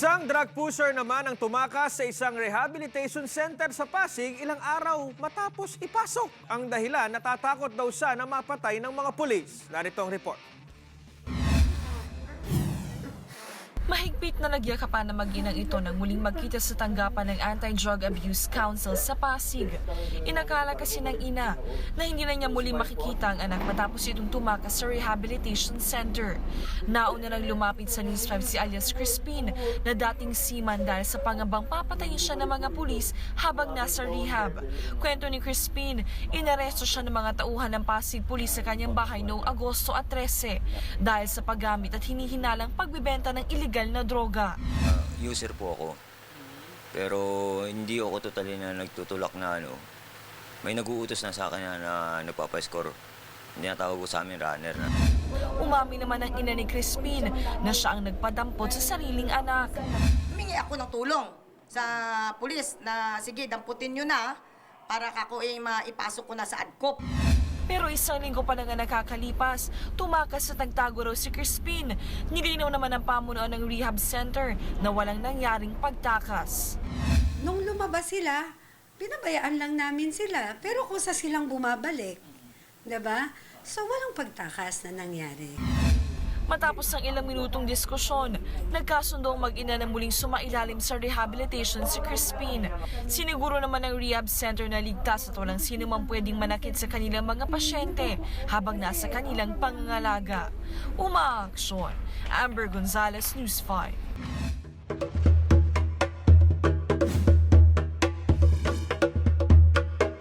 Isang drug pusher naman ang tumakas sa isang rehabilitation center sa Pasig ilang araw matapos ipasok. Ang dahilan, natatakot daw siya na mapatay ng mga pulis. Narito ang report. Mahigpit na nagyakapan ng mag-inang ito nang muling magkita sa tanggapan ng Anti-Drug Abuse Council sa Pasig. Inakala kasi ng ina na hindi na niya muling makikita ang anak matapos itong tumakas sa rehabilitation center. Nauna nang lumapit sa News 5 si alias Crispin na dating seaman dahil sa pangambang papatayin siya ng mga pulis habang nasa rehab. Kwento ni Crispin, inaresto siya ng mga tauhan ng Pasig Police sa kanyang bahay noong Agosto 13 dahil sa paggamit at hinihinalang pagbibenta ng illegal na droga. User po ako. Pero hindi ako totally na nagtutulak na may nag-uutos na sa akin na nagpapa-score. Hindi na tawag ko sa amin runner na. Umamin naman ang ina ni Crispin na siya ang nagpadampot sa sariling anak. Humingi ako ng tulong sa pulis na sige, damputin nyo na para ako maipasok ko na sa ADCOP. Pero isang linggo pa na nga nakakalipas, tumakas sa tagtago raw si Crispin. Nilinaw naman ang pamunuan ng rehab center na walang nangyaring pagtakas. Nung lumabas sila, pinabayaan lang namin sila. Pero kung sa silang bumabalik, diba? So walang pagtakas na nangyari. Matapos ng ilang minutong diskusyon, nagkasundo ang mag-ina na muling sumailalim sa rehabilitation si Crispin. Siniguro naman ng rehab center na ligtas at walang sino man pwedeng manakit sa kanilang mga pasyente habang nasa kanilang pangangalaga. Umaaksyon, Amber Gonzalez, News 5.